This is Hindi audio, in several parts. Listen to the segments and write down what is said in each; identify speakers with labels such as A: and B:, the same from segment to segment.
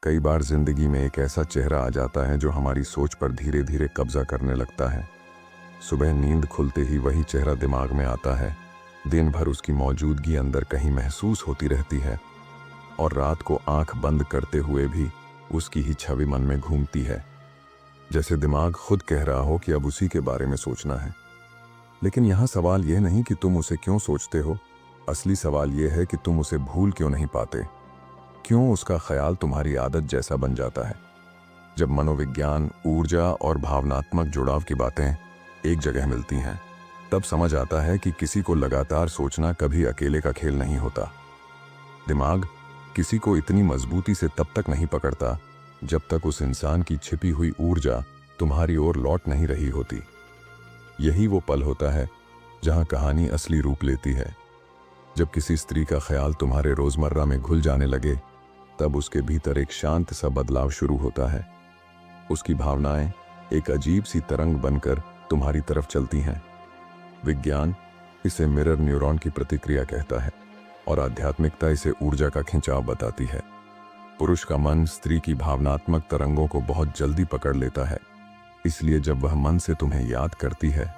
A: कई बार जिंदगी में एक ऐसा चेहरा आ जाता है जो हमारी सोच पर धीरे धीरे कब्जा करने लगता है। सुबह नींद खुलते ही वही चेहरा दिमाग में आता है। दिन भर उसकी मौजूदगी अंदर कहीं महसूस होती रहती है और रात को आंख बंद करते हुए भी उसकी ही छवि मन में घूमती है। जैसे दिमाग खुद कह रहा हो कि अब उसी के बारे में सोचना है। लेकिन यहाँ सवाल यह नहीं कि तुम उसे क्यों सोचते हो, असली सवाल यह है कि तुम उसे भूल क्यों नहीं पाते। क्यों उसका ख्याल तुम्हारी आदत जैसा बन जाता है। जब मनोविज्ञान, ऊर्जा और भावनात्मक जुड़ाव की बातें एक जगह मिलती हैं, तब समझ आता है कि किसी को लगातार सोचना कभी अकेले का खेल नहीं होता। दिमाग किसी को इतनी मजबूती से तब तक नहीं पकड़ता जब तक उस इंसान की छिपी हुई ऊर्जा तुम्हारी ओर लौट नहीं रही होती। यही वो पल होता है जहां कहानी असली रूप लेती है। जब किसी स्त्री का ख्याल तुम्हारे रोजमर्रा में घुल जाने लगे, तब उसके भीतर एक शांत सा बदलाव शुरू होता है। उसकी भावनाएं एक अजीब सी तरंग बनकर तुम्हारी तरफ चलती हैं। विज्ञान इसे मिरर न्यूरॉन की प्रतिक्रिया कहता है और आध्यात्मिकता इसे ऊर्जा का खिंचाव बताती है। पुरुष का मन स्त्री की भावनात्मक तरंगों को बहुत जल्दी पकड़ लेता है। इसलिए जब वह मन से तुम्हें याद करती है,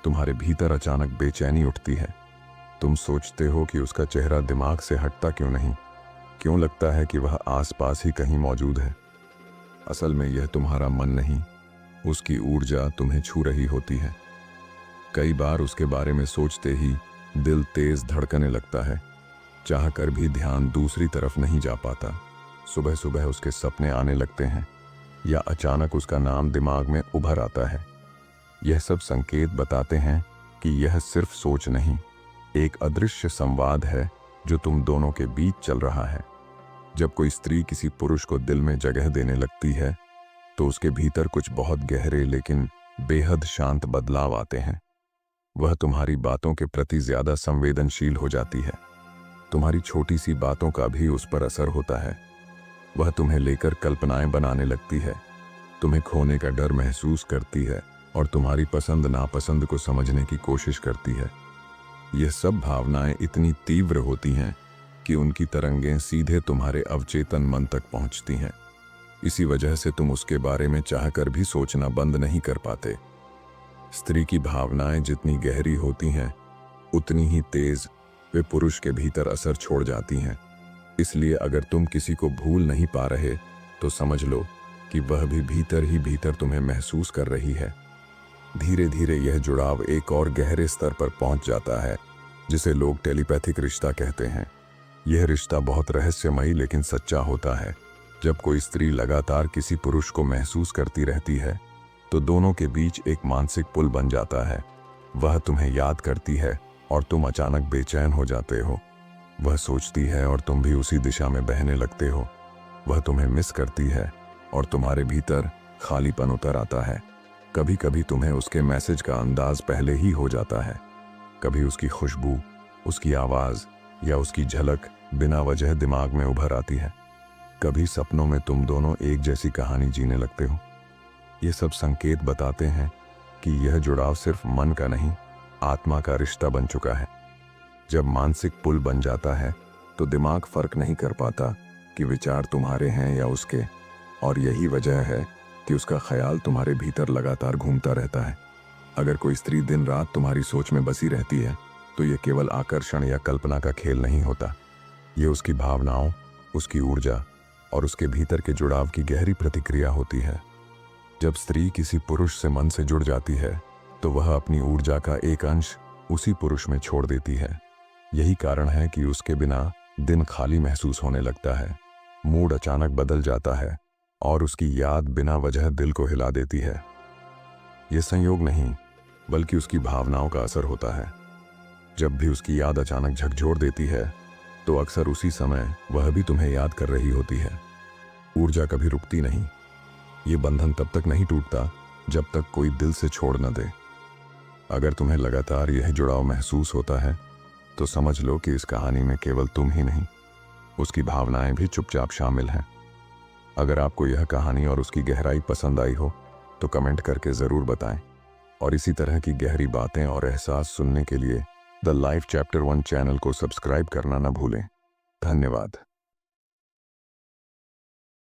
A: तुम्हारे भीतर अचानक बेचैनी उठती है। तुम सोचते हो कि उसका चेहरा दिमाग से हटता क्यों नहीं, क्यों लगता है कि वह आसपास ही कहीं मौजूद है। असल में यह तुम्हारा मन नहीं, उसकी ऊर्जा तुम्हें छू रही होती है। कई बार उसके बारे में सोचते ही दिल तेज धड़कने लगता है, चाहकर भी ध्यान दूसरी तरफ नहीं जा पाता। सुबह सुबह उसके सपने आने लगते हैं या अचानक उसका नाम दिमाग में उभर आता है। यह सब संकेत बताते हैं कि यह सिर्फ सोच नहीं, एक अदृश्य संवाद है जो तुम दोनों के बीच चल रहा है। जब कोई स्त्री किसी पुरुष को दिल में जगह देने लगती है, तो उसके भीतर कुछ बहुत गहरे लेकिन बेहद शांत बदलाव आते हैं। वह तुम्हारी बातों के प्रति ज्यादा संवेदनशील हो जाती है। तुम्हारी छोटी सी बातों का भी उस पर असर होता है। वह तुम्हें लेकर कल्पनाएं बनाने लगती है, तुम्हें खोने का डर महसूस करती है और तुम्हारी पसंद नापसंद को समझने की कोशिश करती है। यह सब भावनाएं इतनी तीव्र होती हैं कि उनकी तरंगें सीधे तुम्हारे अवचेतन मन तक पहुंचती हैं। इसी वजह से तुम उसके बारे में चाहकर भी सोचना बंद नहीं कर पाते। स्त्री की भावनाएं जितनी गहरी होती हैं, उतनी ही तेज वे पुरुष के भीतर असर छोड़ जाती हैं। इसलिए अगर तुम किसी को भूल नहीं पा रहे, तो समझ लो कि वह भी भीतर ही भीतर तुम्हें महसूस कर रही है। धीरे धीरे यह जुड़ाव एक और गहरे स्तर पर पहुंच जाता है, जिसे लोग टेलीपैथिक रिश्ता कहते हैं। यह रिश्ता बहुत रहस्यमयी लेकिन सच्चा होता है। जब कोई स्त्री लगातार किसी पुरुष को महसूस करती रहती है, तो दोनों के बीच एक मानसिक पुल बन जाता है। वह तुम्हें याद करती है और तुम अचानक बेचैन हो जाते हो। वह सोचती है और तुम भी उसी दिशा में बहने लगते हो। वह तुम्हें मिस करती है और तुम्हारे भीतर खालीपन उतर आता है। कभी कभी तुम्हें उसके मैसेज का अंदाज पहले ही हो जाता है। कभी उसकी खुशबू, उसकी आवाज या उसकी झलक बिना वजह दिमाग में उभर आती है। कभी सपनों में तुम दोनों एक जैसी कहानी जीने लगते हो। ये सब संकेत बताते हैं कि यह जुड़ाव सिर्फ मन का नहीं, आत्मा का रिश्ता बन चुका है। जब मानसिक पुल बन जाता है, तो दिमाग फर्क नहीं कर पाता कि विचार तुम्हारे हैं या उसके, और यही वजह है कि उसका ख्याल तुम्हारे भीतर लगातार घूमता रहता है। अगर कोई स्त्री दिन रात तुम्हारी सोच में बसी रहती है, तो यह केवल आकर्षण या कल्पना का खेल नहीं होता। ये उसकी भावनाओं, उसकी ऊर्जा और उसके भीतर के जुड़ाव की गहरी प्रतिक्रिया होती है। जब स्त्री किसी पुरुष से मन से जुड़ जाती है, तो वह अपनी ऊर्जा का एक अंश उसी पुरुष में छोड़ देती है। यही कारण है कि उसके बिना दिन खाली महसूस होने लगता है, मूड अचानक बदल जाता है और उसकी याद बिना वजह दिल को हिला देती है। यह संयोग नहीं, बल्कि उसकी भावनाओं का असर होता है। जब भी उसकी याद अचानक झकझोर देती है, तो अक्सर उसी समय वह भी तुम्हें याद कर रही होती है। ऊर्जा कभी रुकती नहीं। ये बंधन तब तक नहीं टूटता जब तक कोई दिल से छोड़ न दे। अगर तुम्हें लगातार यह जुड़ाव महसूस होता है, तो समझ लो कि इस कहानी में केवल तुम ही नहीं, उसकी भावनाएं भी चुपचाप शामिल हैं। अगर आपको यह कहानी और उसकी गहराई पसंद आई हो, तो कमेंट करके ज़रूर बताएं। और इसी तरह की गहरी बातें और एहसास सुनने के लिए द लाइफ चैप्टर 1 चैनल को सब्सक्राइब करना न भूलें। धन्यवाद।